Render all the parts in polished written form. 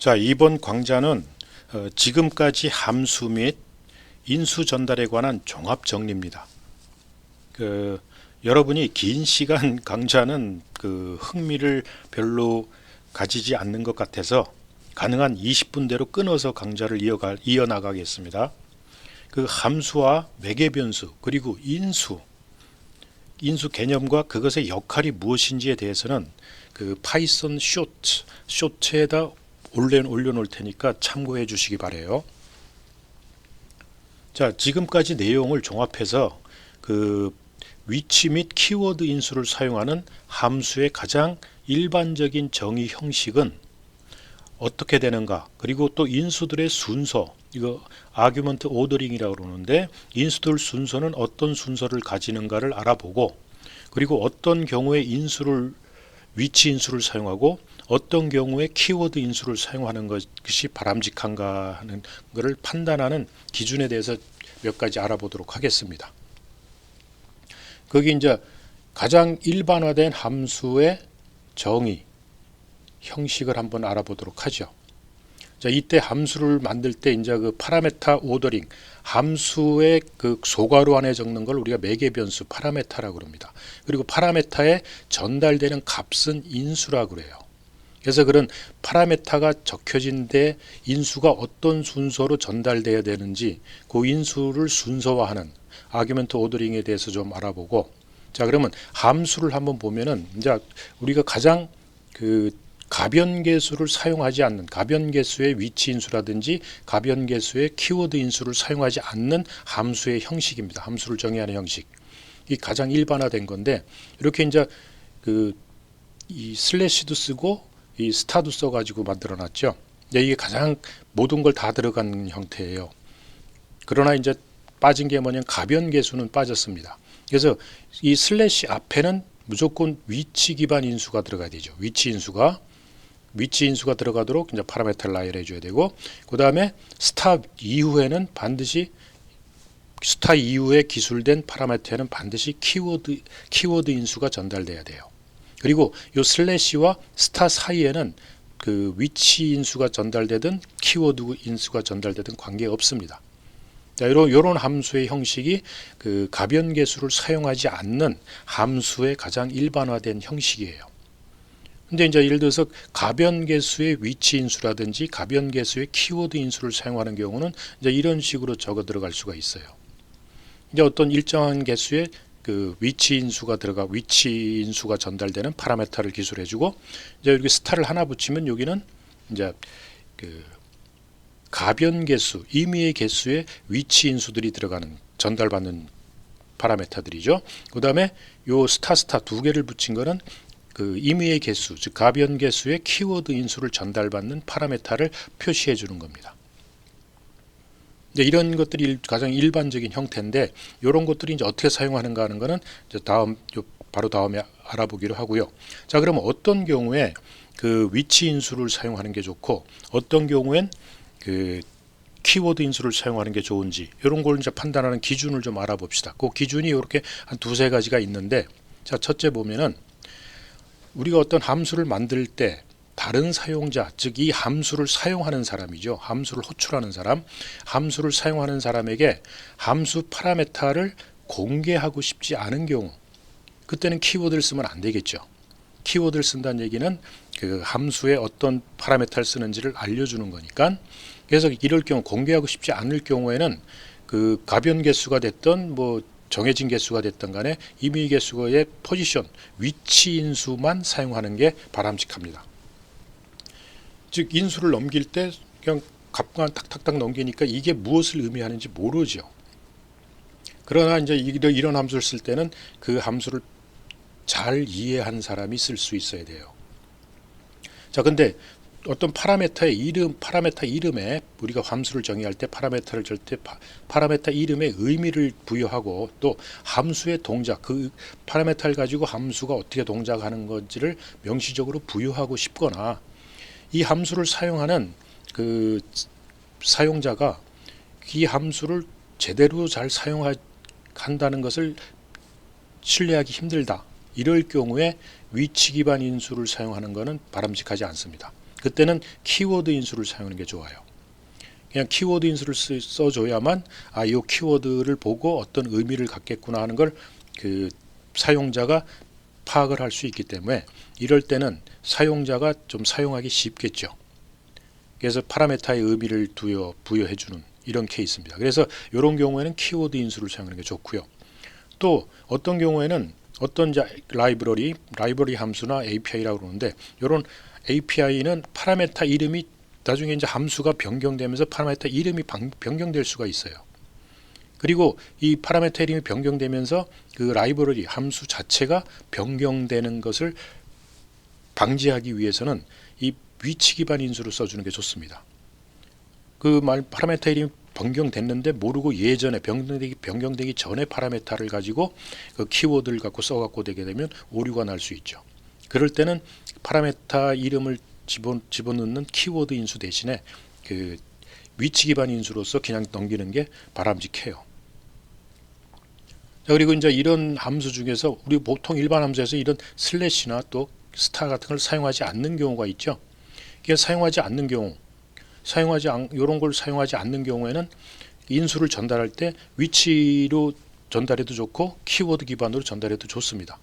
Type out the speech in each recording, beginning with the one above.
자, 이번 강좌는 지금까지 함수 및 인수 전달에 관한 종합 정리입니다. 여러분이 긴 시간 강좌는 흥미를 별로 가지지 않는 것 같아서 가능한 20분대로 끊어서 강좌를 이어나가겠습니다. 함수와 매개변수 그리고 인수 개념과 그것의 역할이 무엇인지에 대해서는 파이썬 쇼트에다 올려놓을 테니까 참고해 주시기 바래요. 자, 지금까지 내용을 종합해서 위치 및 키워드 인수를 사용하는 함수의 가장 일반적인 정의 형식은 어떻게 되는가, 그리고 또 인수들의 순서, 이거 아규먼트 오더링이라고 그러는데 인수들 순서는 어떤 순서를 가지는가를 알아보고, 그리고 어떤 경우에 위치 인수를 사용하고 어떤 경우에 키워드 인수를 사용하는 것이 바람직한가 하는 것을 판단하는 기준에 대해서 몇 가지 알아보도록 하겠습니다. 거기 이제 가장 일반화된 함수의 정의, 형식을 한번 알아보도록 하죠. 자, 이때 함수를 만들 때 이제 파라메타 오더링, 함수의 소괄호 안에 적는 걸 우리가 매개변수 파라메타라고 합니다. 그리고 파라메타에 전달되는 값은 인수라고 그래요. 그래서 그런 파라메타가 적혀진 데 인수가 어떤 순서로 전달되어야 되는지 그 인수를 순서화하는 아규먼트 오더링에 대해서 좀 알아보고, 자, 그러면 함수를 한번 보면은 이제 우리가 가장 가변계수를 사용하지 않는, 가변계수의 위치 인수라든지 가변계수의 키워드 인수를 사용하지 않는 함수의 형식입니다. 함수를 정의하는 형식. 이 가장 일반화된 건데, 이렇게 이제 이 슬래시도 쓰고 이 스타도 써가지고 만들어놨죠. 이게 가장 모든 걸 다 들어간 형태예요. 그러나 이제 빠진 게 뭐냐면 가변계수는 빠졌습니다. 그래서 이 슬래시 앞에는 무조건 위치 기반 인수가 들어가야 되죠. 위치 인수가 들어가도록 이제 파라메타를 나열해 줘야 되고, 그 다음에 스타 이후에는 반드시, 스타 이후에 기술된 파라메타에는 반드시 키워드 인수가 전달돼야 돼요. 그리고 이 슬래시와 스타 사이에는 위치 인수가 전달되든 키워드 인수가 전달되든 관계 없습니다. 자, 이런 함수의 형식이 가변계수를 사용하지 않는 함수의 가장 일반화된 형식이에요. 근데 이제 예를 들어서 가변계수의 위치 인수라든지 가변계수의 키워드 인수를 사용하는 경우는 이제 이런 식으로 적어 들어갈 수가 있어요. 이제 어떤 일정한 개수의 위치 인수가 전달되는 파라메타를 기술해주고, 이제 여기 스타를 하나 붙이면 여기는 이제 가변계수, 임의의 개수의 위치 인수들이 들어가는, 전달받는 파라메타들이죠. 그 다음에 요 스타 두 개를 붙인 거는 임의의 개수, 즉 가변계수의 키워드 인수를 전달받는 파라메타를 표시해 주는 겁니다. 이런 것들이 가장 일반적인 형태인데, 이런 것들이 이제 어떻게 사용하는가 하는 거는 이제 바로 다음에 알아보기로 하고요. 자, 그러면 어떤 경우에 위치 인수를 사용하는 게 좋고 어떤 경우엔 키워드 인수를 사용하는 게 좋은지, 이런 걸 이제 판단하는 기준을 좀 알아봅시다. 그 기준이 이렇게 한 두세 가지가 있는데, 자, 첫째 보면은 우리가 어떤 함수를 만들 때 다른 사용자, 즉 이 함수를 사용하는 사람이죠. 함수를 호출하는 사람, 함수를 사용하는 사람에게 함수 파라메타를 공개하고 싶지 않은 경우, 그때는 키워드를 쓰면 안 되겠죠. 키워드를 쓴다는 얘기는 함수에 어떤 파라메타를 쓰는지를 알려주는 거니까. 그래서 이럴 경우, 공개하고 싶지 않을 경우에는 가변 개수가 됐던 정해진 개수가 됐던 간에 임의 개수의 포지션, 위치 인수만 사용하는 게 바람직합니다. 즉 인수를 넘길 때 그냥 값만 탁탁탁 넘기니까 이게 무엇을 의미하는지 모르죠. 그러나 이제 이런 함수를 쓸 때는 그 함수를 잘 이해한 사람이 쓸 수 있어야 돼요. 자, 근데 어떤 파라메타 이름에 우리가 함수를 정의할 때 파라메타를 줄 때 파라메타 이름에 의미를 부여하고, 또 함수의 동작, 파라메타를 가지고 함수가 어떻게 동작하는 건지를 명시적으로 부여하고 싶거나, 이 함수를 사용하는 사용자가 이 함수를 제대로 잘 사용한다는 것을 신뢰하기 힘들다, 이럴 경우에 위치 기반 인수를 사용하는 것은 바람직하지 않습니다. 그때는 키워드 인수를 사용하는 게 좋아요. 그냥 키워드 인수를 써줘야만 이 키워드를 보고 어떤 의미를 갖겠구나 하는 걸 그 사용자가 파악을 할 수 있기 때문에 이럴 때는 사용자가 좀 사용하기 쉽겠죠. 그래서 파라메타의 의미를 부여해주는 이런 케이스입니다. 그래서 이런 경우에는 키워드 인수를 사용하는 게 좋고요. 또 어떤 경우에는 어떤 라이브러리 함수나 API라고 그러는데 이런 API는 파라메타 이름이 나중에 이제 함수가 변경되면서 파라메타 이름이 변경될 수가 있어요. 그리고 이 파라메타 이름이 변경되면서 그 라이브러리 함수 자체가 변경되는 것을 방지하기 위해서는 이 위치 기반 인수를 써주는 게 좋습니다. 그 파라메타 이름이 변경됐는데 모르고 예전에 변경되기 전에 파라메타를 가지고 그 키워드를 갖고 써갖고 되게 되면 오류가 날 수 있죠. 그럴 때는 파라메타 이름을 집어넣는 키워드 인수 대신에 그 위치 기반 인수로서 그냥 넘기는 게 바람직해요. 자, 그리고 이제 이런 함수 중에서 우리 보통 일반 함수에서 이런 슬래시나 또 스타 같은 걸 사용하지 않는 경우가 있죠. 이게 사용하지 않는 경우, 이런 걸 사용하지 않는 경우에는 인수를 전달할 때 위치로 전달해도 좋고 키워드 기반으로 전달해도 좋습니다.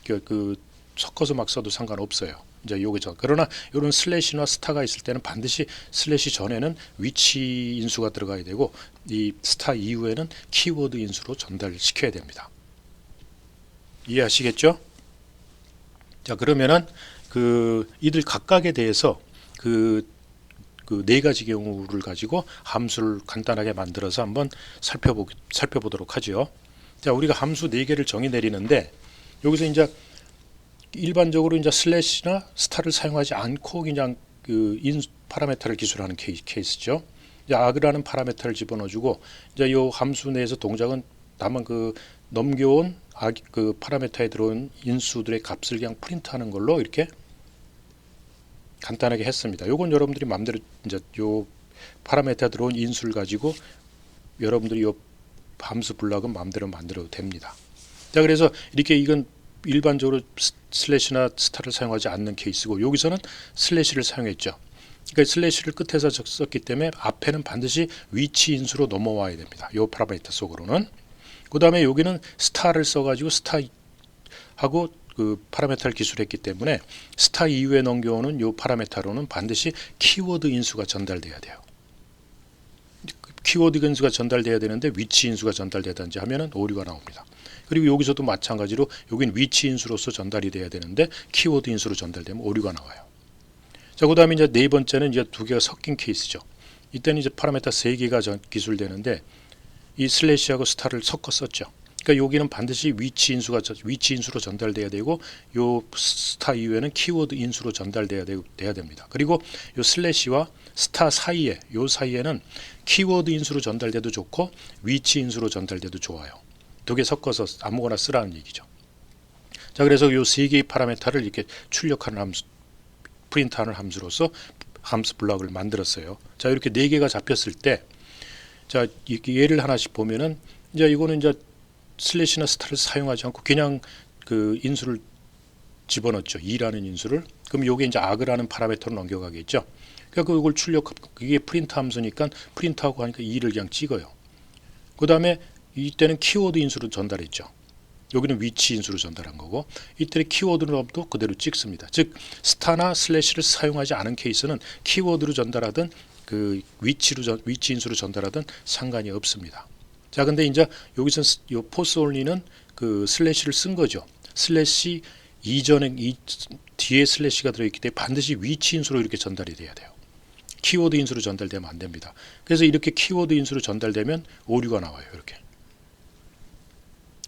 그 섞어서 막 써도 상관없어요. 이제 그러나 이런 슬래시나 스타가 있을 때는 반드시 슬래시 전에는 위치 인수가 들어가야 되고 이 스타 이후에는 키워드 인수로 전달시켜야 됩니다. 이해하시겠죠? 자, 그러면은 이들 각각에 대해서 그 네 가지 경우를 가지고 함수를 간단하게 만들어서 한번 살펴보도록 하죠. 자, 우리가 함수 4개를 정의 내리는데 여기서 이제 일반적으로 이제 슬래시나 스타를 사용하지 않고 그냥 파라메타를 기술하는 케이스죠. 이제 아그라는 파라메타를 집어넣어주고 이제 이 함수 내에서 동작은 다만 넘겨온 파라메타에 들어온 인수들의 값을 그냥 프린트하는 걸로 이렇게 간단하게 했습니다. 요건 여러분들이 마음대로 이제 요 파라메타에 들어온 인수를 가지고 여러분들이 요 함수 블록은 마음대로 만들어도 됩니다. 자, 그래서 이렇게 이건 일반적으로 슬래시나 스타를 사용하지 않는 케이스고 여기서는 슬래시를 사용했죠. 그러니까 슬래시를 끝에서 썼기 때문에 앞에는 반드시 위치 인수로 넘어와야 됩니다. 이 파라메터 속으로는. 그 다음에 여기는 스타를 써가지고 스타하고 그 파라메타를 기술했기 때문에 스타 이후에 넘겨오는 이 파라메타로는 반드시 키워드 인수가 전달돼야 돼요. 키워드 인수가 전달돼야 되는데 위치 인수가 전달되든지 하면은 오류가 나옵니다. 그리고 여기서도 마찬가지로 여긴 위치 인수로서 전달이 돼야 되는데 키워드 인수로 전달되면 오류가 나와요. 자, 그 다음에 이제 네 번째는 이제 두 개가 섞인 케이스죠. 이때는 이제 파라메타 3개가 기술되는데 이 슬래시하고 스타를 섞어 썼죠. 그러니까 여기는 반드시 위치 인수로 전달돼야 되고 요 스타 이후에는 키워드 인수로 전달돼야 됩니다. 그리고 요 슬래시와 스타 사이에는 키워드 인수로 전달돼도 좋고 위치 인수로 전달돼도 좋아요. 두 개 섞어서 아무거나 쓰라는 얘기죠. 자, 그래서 요 3개의 파라메타를 이렇게 출력하는 함수, 프린트하는 함수로서 함수 블록을 만들었어요. 자, 이렇게 4개가 잡혔을 때, 자, 예를 하나씩 보면은 이제 이거는 이제 슬래시나 스타를 사용하지 않고 그냥 그 인수를 집어넣죠. 2라는 인수를. 그럼 요게 이제 아그라는 파라메터로 넘겨가겠죠. 그러니까 그걸 그게 프린트 함수니까 프린트하고 하니까 2를 그냥 찍어요. 그 다음에 이때는 키워드 인수로 전달했죠. 여기는 위치 인수로 전달한 거고 이때는 키워드로 그대로 찍습니다. 즉 스타나 슬래시를 사용하지 않은 케이스는 키워드로 전달하든 그 위치 인수로 전달하든 상관이 없습니다. 자, 근데 이제 여기서 요 포스 올리는 그 슬래시를 쓴 거죠. 슬래시 이전에 뒤에 슬래시가 들어있기 때문에 반드시 위치 인수로 이렇게 전달이 돼야 돼요. 키워드 인수로 전달되면 안 됩니다. 그래서 이렇게 키워드 인수로 전달되면 오류가 나와요. 이렇게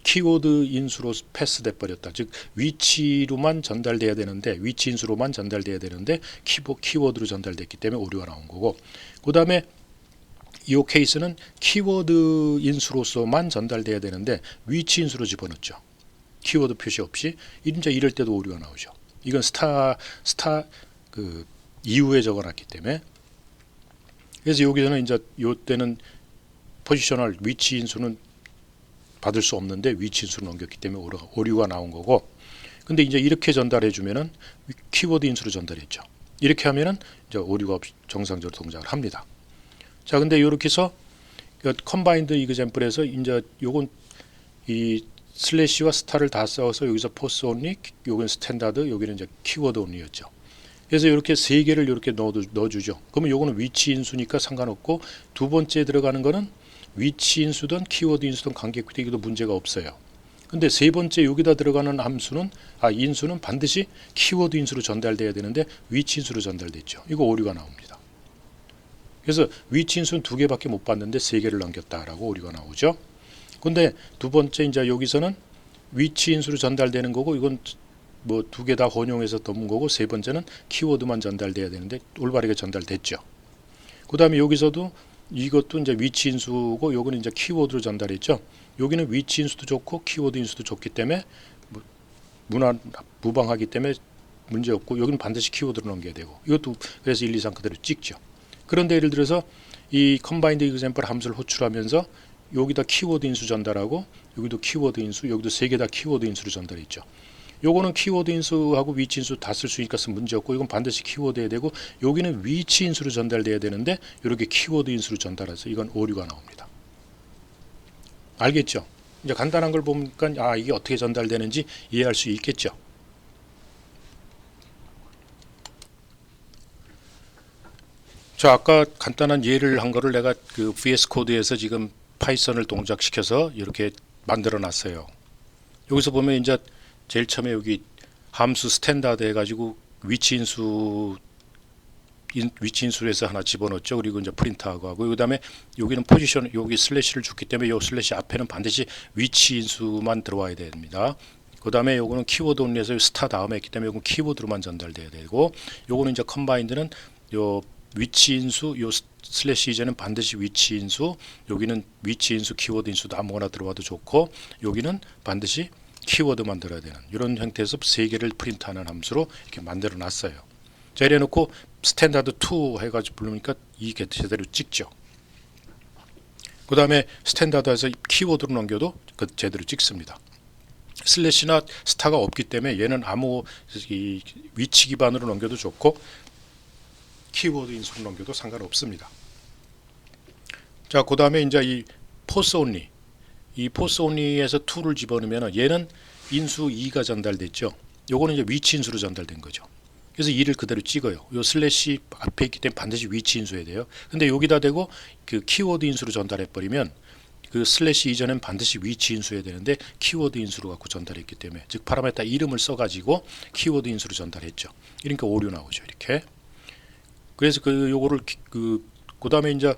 키워드 인수로 패스돼 버렸다. 즉 위치로만 전달돼야 되는데 위치 인수로만 전달돼야 되는데 키워드로 전달됐기 때문에 오류가 나온 거고 그 다음에 이 케이스는 키워드 인수로서만 전달돼야 되는데 위치 인수로 집어넣죠. 키워드 표시 없이 이제 이럴 때도 오류가 나오죠. 이건 스타 그 이후에 적어놨기 때문에 그래서 여기서는 이제 요때는 포지셔널 위치 인수는 받을 수 없는데 위치 인수로 넘겼기 때문에 오류가 나온 거고 근데 이제 이렇게 전달해 주면은 키워드 인수로 전달했죠. 이렇게 하면은 이제 오류가 없이 정상적으로 동작을 합니다. 자, 근데 이렇게 해서 컴바인드 이그젬플에서 이제 요건 이 슬래시와 스타를 다 써서 여기서 포스 온리, 요건 스탠다드, 여기는 이제 키워드 온리였죠. 그래서 이렇게 세 개를 이렇게 넣어주죠. 그러면 요거는 위치 인수니까 상관없고, 두 번째 들어가는 거는 위치 인수든 키워드 인수든 관계되기도 문제가 없어요. 근데 세 번째 여기다 들어가는 함수는 인수는 반드시 키워드 인수로 전달돼야 되는데 위치 인수로 전달됐죠. 이거 오류가 나옵니다. 그래서 위치 인수는 두 개밖에 못 봤는데 세 개를 남겼다라고 오류가 나오죠. 근데 두 번째 이제 여기서는 위치 인수로 전달되는 거고, 이건 뭐 두 개 다 혼용해서 넣은 거고, 세 번째는 키워드만 전달돼야 되는데 올바르게 전달됐죠. 그 다음에 여기서도 이것도 이제 위치 인수고, 요거는 이제 키워드로 전달했죠. 여기는 위치 인수도 좋고 키워드 인수도 좋기 때문에 무방하기 때문에 문제 없고, 여기는 반드시 키워드로 넘겨야 되고, 이것도 그래서 1, 2, 3 그대로 찍죠. 그런데 예를 들어서 이 컴바인드 이그젬플 함수를 호출하면서 여기다 키워드 인수 전달하고, 여기도 키워드 인수, 여기도 세 개 다 키워드 인수로 전달했죠. 요거는 키워드 인수하고 위치 인수 다 쓸 수 있으니까 문제 없고, 이건 반드시 키워드 해야 되고, 여기는 위치 인수로 전달돼야 되는데 이렇게 키워드 인수로 전달해서 이건 오류가 나옵니다. 알겠죠? 이제 간단한 걸 보니까 이게 어떻게 전달되는지 이해할 수 있겠죠. 자, 아까 간단한 예를 한 거를 내가 그 VS 코드에서 지금 파이썬을 동작시켜서 이렇게 만들어 놨어요. 여기서 보면 이제 제일 처음에 여기 함수 스탠다드 해가지고 위치 인수로 해서 하나 집어넣었죠. 그리고 이제 프린트하고 하고, 그 다음에 여기는 포지션, 여기 슬래시를 줬기 때문에 이 슬래시 앞에는 반드시 위치 인수만 들어와야 됩니다. 그 다음에 요거는 키워드 온리에서 스타 다음에 있기 때문에 요건 키워드로만 전달돼야 되고, 요거는 이제 컴바인드는 요 위치 인수, 요 슬래시 이제는 반드시 위치 인수, 여기는 위치 인수, 키워드 인수도 아무거나 들어와도 좋고, 여기는 반드시 키워드만 들어야 되는 이런 형태에서 세 개를 프린트하는 함수로 이렇게 만들어 놨어요. 자, 이래 놓고 스탠다드 2 해가지고 부르니까 이게 제대로 찍죠. 그 다음에 스탠다드에서 키워드로 넘겨도 제대로 찍습니다. 슬래시나 스타가 없기 때문에 얘는 아무 위치 기반으로 넘겨도 좋고, 키워드 인수로 넘겨도 상관없습니다. 자, 그 다음에 이제 이 포스 온리, 이 포스 온리에서 2를 집어넣으면 얘는 인수 2가 전달됐죠. 요거는 이제 위치 인수로 전달된 거죠. 그래서 2를 그대로 찍어요. 요 슬래시 앞에 있기 때문에 반드시 위치 인수해야 돼요. 근데 여기다 대고 그 키워드 인수로 전달해 버리면 그 슬래시 이전엔 반드시 위치 인수해야 되는데 키워드 인수로 갖고 전달했기 때문에, 즉 파라메타 이름을 써가지고 키워드 인수로 전달했죠. 그러니까 오류 나오죠. 이렇게. 그래서 요거를 그 다음에 이제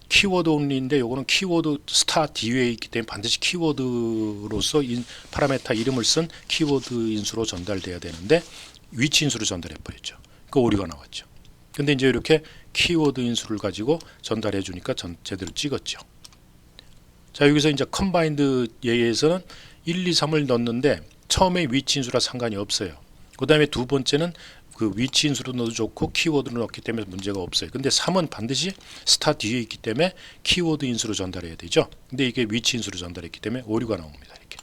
키워드 온리인데, 요거는 키워드 스타 뒤에 있기 때문에 반드시 키워드로서 파라메타 이름을 쓴 키워드 인수로 전달돼야 되는데 위치 인수로 전달해 버렸죠. 그 오류가 나왔죠. 근데 이제 이렇게 키워드 인수를 가지고 전달해 주니까 제대로 찍었죠. 자, 여기서 이제 컴바인드 예에서는 1, 2, 3을 넣었는데 처음에 위치 인수라 상관이 없어요. 그 다음에 두 번째는 그 위치 인수로 넣어도 좋고 키워드로 넣기 때문에 문제가 없어요. 근데 3은 반드시 스타 뒤에 있기 때문에 키워드 인수로 전달해야 되죠. 근데 이게 위치 인수로 전달했기 때문에 오류가 나옵니다. 이렇게.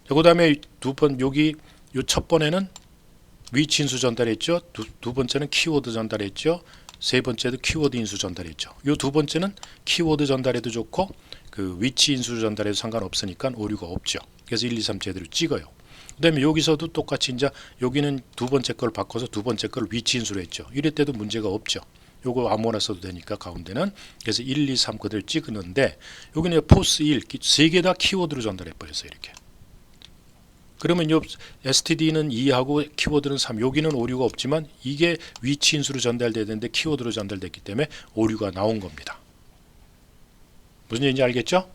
그 다음에 여기 요 첫 번에는 위치 인수 전달했죠. 두 번째는 키워드 전달했죠. 세 번째도 키워드 인수 전달했죠. 요 두 번째는 키워드 전달해도 좋고 그 위치 인수 전달해도 상관없으니까 오류가 없죠. 그래서 1, 2, 3 제대로 찍어요. 그 다음에 여기서도 똑같이 이제 여기는 두 번째 걸 바꿔서 두 번째 걸 위치 인수로 했죠. 이럴 때도 문제가 없죠. 요거 아무거나 써도 되니까 가운데는. 그래서 1, 2, 3 그대로 찍었는데, 여기는 포스 1, 세 개 다 키워드로 전달해 버렸어요. 이렇게. 그러면 요 std는 2하고 키워드는 3, 여기는 오류가 없지만 이게 위치 인수로 전달돼야 되는데 키워드로 전달됐기 때문에 오류가 나온 겁니다. 무슨 얘기인지 알겠죠?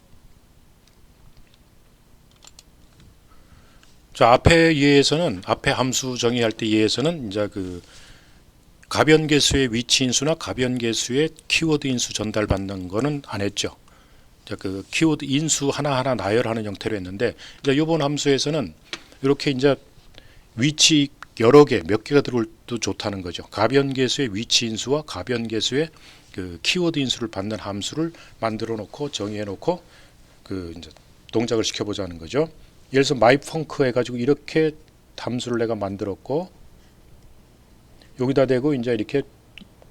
자, 앞에 예에서는, 앞에 함수 정의할 때 예에서는 이제 그 가변계수의 위치 인수나 가변계수의 키워드 인수 전달받는 거는 안 했죠. 자, 그 키워드 인수 하나하나 나열하는 형태로 했는데, 이제 이번 함수에서는 이렇게 이제 위치 여러 개, 몇 개가 들어올도 좋다는 거죠. 가변계수의 위치 인수와 가변계수의 그 키워드 인수를 받는 함수를 만들어 놓고 정의해 놓고 그 이제 동작을 시켜보자는 거죠. 예를 들어서 myfunc 해가지고 이렇게 함수를 내가 만들었고, 여기다 대고 이제 이렇게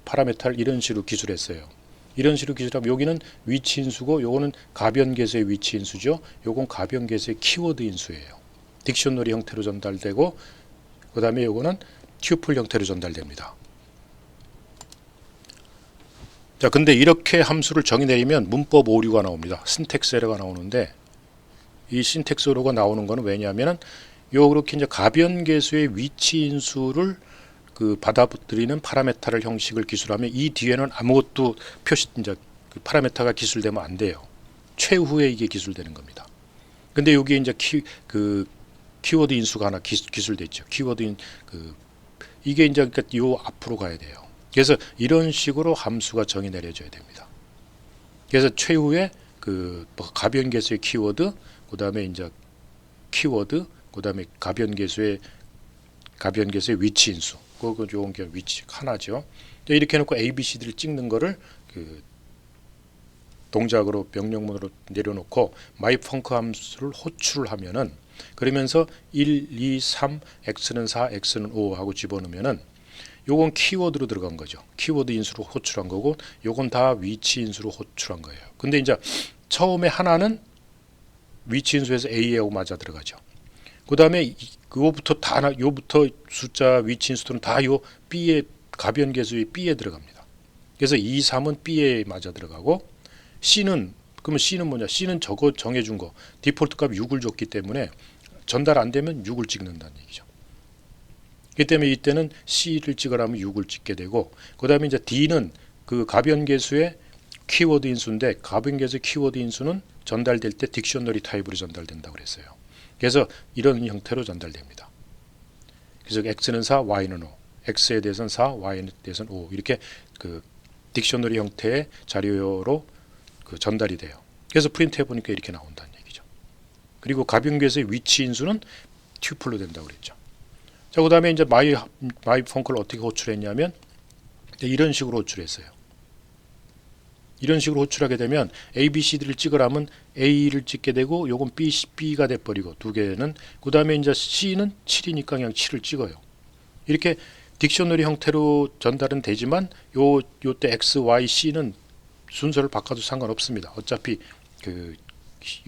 파라메타를 이런 식으로 기술했어요. 이런 식으로 기술하면 여기는 위치 인수고 요거는 가변 계수의 위치 인수죠. 요건 가변 계수의 키워드 인수예요. 딕셔너리 형태로 전달되고 그 다음에 요거는 튜플 형태로 전달됩니다. 자, 근데 이렇게 함수를 정의 내리면 문법 오류가 나옵니다. 신텍스 에러가 나오는데 이 신텍스 에러가 나오는 거는 왜냐하면은 요 그렇게 이제 가변 계수의 위치 인수를 그 받아들이는 파라메타를 형식을 기술하면 이 뒤에는 아무것도 표시 이제 그 파라메타가 기술되면 안 돼요. 최후에 이게 기술되는 겁니다. 근데 여기 이제 키워드 인수가 하나 기술됐죠. 이게 이제 그러니까 요 앞으로 가야 돼요. 그래서 이런 식으로 함수가 정의 내려져야 됩니다. 그래서 최후에 가변 계수의 키워드, 그다음에 이제 키워드, 그다음에 가변 계수의 위치 인수. 그거 좋은 게 위치 하나죠. 이렇게 해놓고 A, B, C, D를 찍는 거를 동작으로 명령문으로 내려놓고 myfunc 함수를 호출을 하면은 그러면서 1, 2, 3, x는 4, x는 5 하고 집어넣으면은 요건 키워드로 들어간 거죠. 키워드 인수로 호출한 거고 요건 다 위치 인수로 호출한 거예요. 근데 이제 처음에 하나는 위치 인수에서 A하고 맞아 들어가죠. 그 다음에 요부터 숫자 위치 인수들은 다 요 B의 가변 계수의 B에 들어갑니다. 그래서 2, 3은 B에 맞아 들어가고 그러면 C는 뭐냐? C는 저거 정해준 거 디폴트 값 6을 줬기 때문에 전달 안 되면 6을 찍는다는 얘기죠. 그렇기 때문에 이때는 C를 찍으라면 6을 찍게 되고 그 다음에 이제 D는 그 가변 계수의 키워드 인수인데 가변 계수의 키워드 인수는 전달될 때 딕셔너리 타입으로 전달된다고 그랬어요. 그래서 이런 형태로 전달됩니다. 그래서 x는 4, y는 5, x에 대해서는 4, y에 대해서는 5 이렇게 딕셔너리 형태의 자료로 전달이 돼요. 그래서 프린트해 보니까 이렇게 나온다는 얘기죠. 그리고 가변 계수의 위치 인수는 튜플로 된다고 그랬죠. 자, 그다음에 이제 myfunc를 어떻게 호출했냐면 이런 식으로 호출했어요. 이런 식으로 호출하게 되면 A, B, C, D를 찍으라면 A를 찍게 되고 요건 B가 돼버리고 두 개는 그 다음에 이제 C는 7이니까 그냥 7을 찍어요. 이렇게 딕셔너리 형태로 전달은 되지만 요때 X, Y, C는 순서를 바꿔도 상관없습니다. 어차피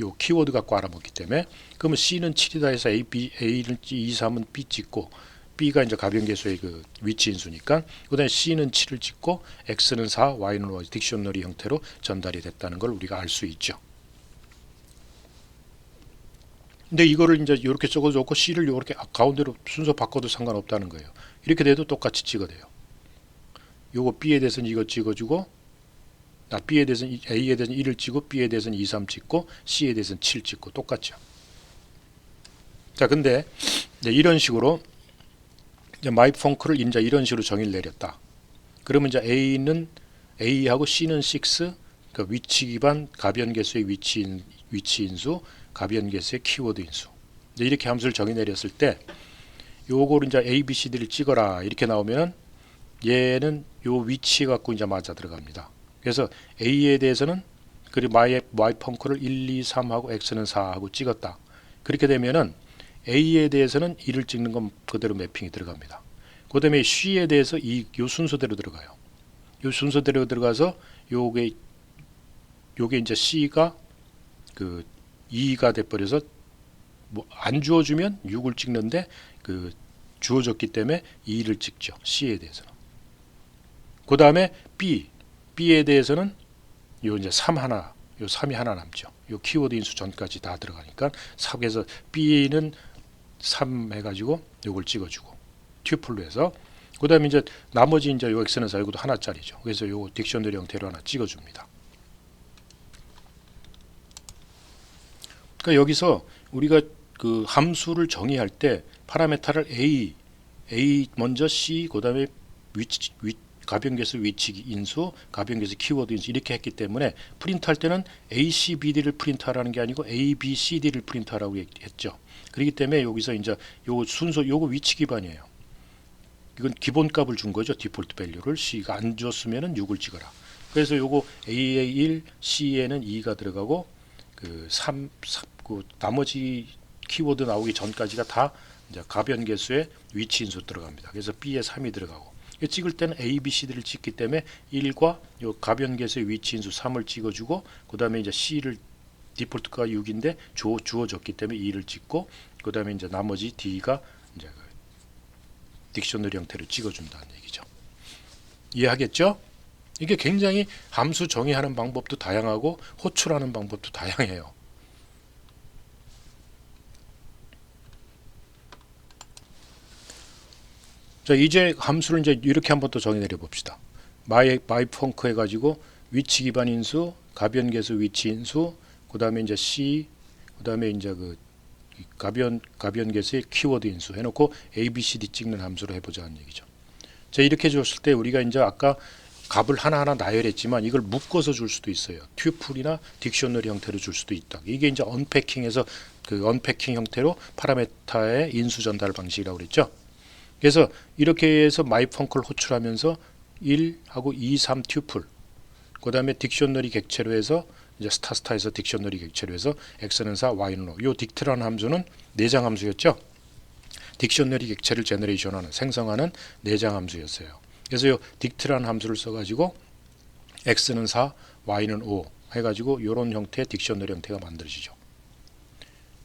요 키워드 갖고 알아먹기 때문에 그러면 C는 7이다 해서 A를 2, 3은 B 찍고 B가 이제 가변 계수의 위치 인수니까 그다음에 C는 7을 찍고 X는 4, Y는 5 딕셔너리 형태로 전달이 됐다는 걸 우리가 알 수 있죠. 근데 이거를 이제 이렇게 적어줬고 C를 이렇게 가운데로 순서 바꿔도 상관없다는 거예요. 이렇게 돼도 똑같이 찍어대요. 요거 B에 대해서는 이거 찍어주고 B에 대해서는 A에 대해서는 1을 찍고 B에 대해서는 2, 3 찍고 C에 대해서는 7 찍고 똑같죠. 자, 근데 이런 식으로 이제 myfunc를 이제 이런 식으로 정의를 내렸다. 그러면 이제 A하고 C는 6, 그 위치 기반 가변 계수의 위치 인수, 가변 계수의 키워드 인수. 이제 이렇게 함수를 정의 내렸을 때 요거를 이제 A, B, C, D를 찍어라 이렇게 나오면은 얘는 요 위치 갖고 이제 맞아 들어갑니다. 그래서 A에 대해서는 그리고 myfunc를 1, 2, 3하고 X는 4하고 찍었다. 그렇게 되면은 A에 대해서는 1을 찍는 건 그대로 매핑이 들어갑니다. 그 다음에 C에 대해서 요 순서대로 들어가요. 요 순서대로 들어가서 요게 이제 C가 2가 돼버려서 뭐 안 주어주면 6을 찍는데 주어졌기 때문에 2를 찍죠. C에 대해서는. 그 다음에 B에 대해서는 요 이제 3이 하나 남죠. 요 키워드 인수 전까지 다 들어가니까 3에서 B는 3 해가지고 요걸 찍어주고 튜플로 해서 그 다음에 이제 나머지 이제 요 X는 4 이것도 하나짜리죠. 그래서 요 딕셔너리 형태로 하나 찍어줍니다. 그러니까 여기서 우리가 함수를 정의할 때 파라메타를 A 먼저 C 그 다음에 가변 계수 위치 인수, 가변 계수 키워드 인수 이렇게 했기 때문에 프린트할 때는 A, C, B, D를 프린트하라는 게 아니고 A, B, C, D를 프린트하라고 했죠. 그렇기 때문에 여기서 이제 요 순서 요거 위치 기반이에요. 이건 기본값을 준 거죠. 디폴트 밸류를 C가 안 줬으면은 6을 찍어라. 그래서 요거 A에 1, C에는 2가 들어가고 나머지 키워드 나오기 전까지가 다 이제 가변 계수의 위치 인수 들어갑니다. 그래서 B에 3이 들어가고 이 찍을 때는 A, B, C, D를 찍기 때문에 1과 요 가변계수의 위치인수 3을 찍어주고 그 다음에 이제 C를 디폴트가 6인데 주어졌기 때문에 2를 찍고 그 다음에 이제 나머지 D가 이제 딕셔너리 형태를 찍어준다는 얘기죠. 이해하겠죠? 이게 굉장히 함수 정의하는 방법도 다양하고 호출하는 방법도 다양해요. 자, 이제 함수를 이제 이렇게 한번 또 정의 내려 봅시다. my 펑크 해가지고 위치 기반 인수, 가변계수 위치 인수, 그 다음에 이제 C, 그 다음에 이제 그 가변계수의 키워드 인수 해놓고 A, B, C, D 찍는 함수로 해보자는 얘기죠. 자, 이렇게 줬을 때 우리가 이제 아까 값을 하나하나 나열했지만 이걸 묶어서 줄 수도 있어요. 튜플이나 딕셔너리 형태로 줄 수도 있다. 이게 이제 언패킹에서 그 언패킹 형태로 파라메타의 인수 전달 방식이라고 그랬죠. 그래서 이렇게 해서 마이 펑크를 호출하면서 1하고 2, 3 튜플, 그 다음에 딕셔너리 객체로 해서 이제 스타에서 딕셔너리 객체로 해서 x는 4, y는 5. 요 딕트라는 함수는 내장 함수였죠. 딕셔너리 객체를 제너레이션하는 생성하는 내장 함수였어요. 그래서 요 딕트라는 함수를 써가지고 x는 4, y는 5 해가지고 이런 형태의 딕셔너리 형태가 만들어지죠.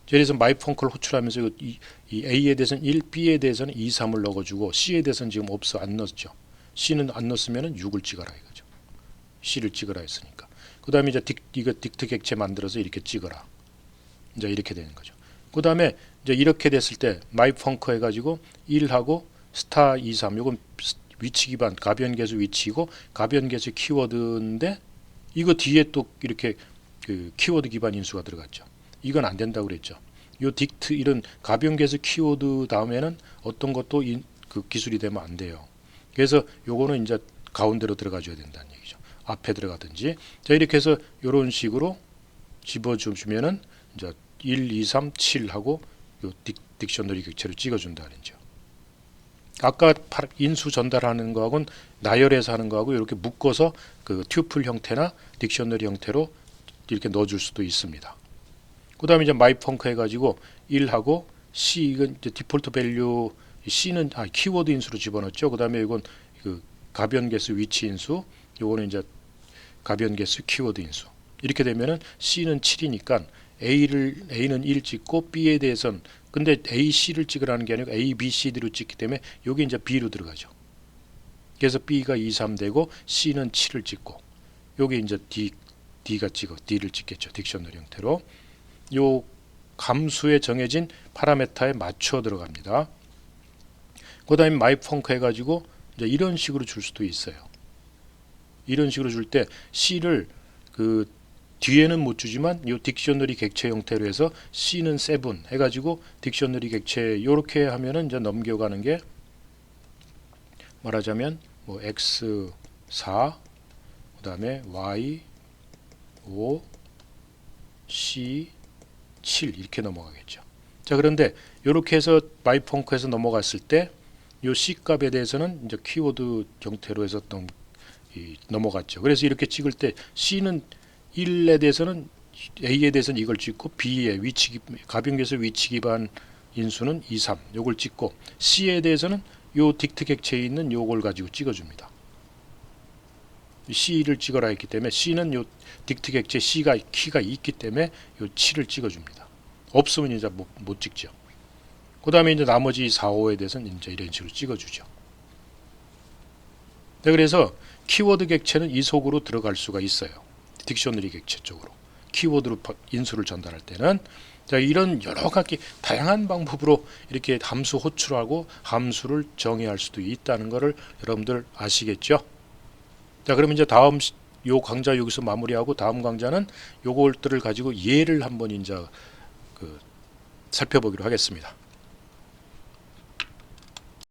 그래서 마이 펑크를 호출하면서 이 A에 대해서는 1, B에 대해서는 2, 3을 넣어주고 C에 대해서는 지금 없어 안 넣었죠. C는 안 넣었으면 6을 찍어라 이거죠. C를 찍어라 했으니까. 그 다음에 이제 이거 딕트 객체 만들어서 이렇게 찍어라. 이제 이렇게 되는 거죠. 그 다음에 이제 이렇게 됐을 때 마이 펑크 해가지고 1하고 스타 2, 3 요건 위치 기반 가변계수 위치고 가변계수 키워드인데 이거 뒤에 또 이렇게 그 키워드 기반 인수가 들어갔죠. 이건 안 된다고 그랬죠. 요 딕트 이런 가변계수 키워드 다음에는 어떤 것도 그 기술이 되면 안 돼요. 그래서 요거는 이제 가운데로 들어가 줘야 된다는 얘기죠. 앞에 들어가든지. 자, 이렇게 해서 요런 식으로 집어주면은 이제 1, 2, 3, 7 하고 요 딕셔너리 객체를 찍어 준다는 거죠. 아까 인수 전달하는 거하고는 나열해서 하는 거하고 이렇게 묶어서 그 튜플 형태나 딕셔너리 형태로 이렇게 넣어줄 수도 있습니다. 그 다음에 이제 마이 펑크 해가지고 1하고 C 이건 이제 디폴트 밸류 C는 키워드 인수로 집어넣었죠. 그 다음에 이건 그 가변계수 위치 인수, 요거는 이제 가변계수 키워드 인수. 이렇게 되면은 C는 7이니까 A는 1 찍고 B에 대해서는 근데 A, C를 찍으라는 게 아니고 A, B, C, D로 찍기 때문에 여기 이제 B로 들어가죠. 그래서 B가 2, 3 되고 C는 7을 찍고 여기 이제 D가 D를 찍겠죠. 딕셔너리 형태로. 요 함수에 정해진 파라메타에 맞춰 들어갑니다. 그 다음에 마이 펑크 해가지고 이제 이런 식으로 줄 수도 있어요. 이런 식으로 줄 때 C를 그 뒤에는 못 주지만 요 딕셔너리 객체 형태로 해서 C는 7 해가지고 딕셔너리 객체 요렇게 하면은 이제 넘겨가는 게 말하자면 뭐 X4 그 다음에 Y 5 C 7 이렇게 넘어가겠죠. 자, 그런데 이렇게 해서 마이 펑크에서 넘어갔을 때 요 C 값에 대해서는 이제 키워드 형태로 해서 넘어갔죠. 그래서 이렇게 찍을 때 C는 1에 대해서는 A에 대해서는 이걸 찍고 B의 가변계수 위치 기반 인수는 2, 3 요걸 찍고 C에 대해서는 요 딕트 객체에 있는 요걸 가지고 찍어줍니다. C를 찍어라 했기 때문에 C는 요 딕트 객체 C가 키가 있기 때문에 요 7을 찍어줍니다. 없으면 이제 못 찍죠. 그 다음에 이제 나머지 4, 5에 대해서는 이제 이런 식으로 찍어주죠. 네, 그래서 키워드 객체는 이 속으로 들어갈 수가 있어요. 딕셔너리 객체 쪽으로 키워드로 인수를 전달할 때는 자, 이런 여러 가지 다양한 방법으로 이렇게 함수 호출하고 함수를 정의할 수도 있다는 것을 여러분들 아시겠죠? 자, 그럼 이제 다음 요 강좌 여기서 마무리하고 다음 강좌는 요것들을 가지고 예를 한번 이제 살펴보기로 하겠습니다.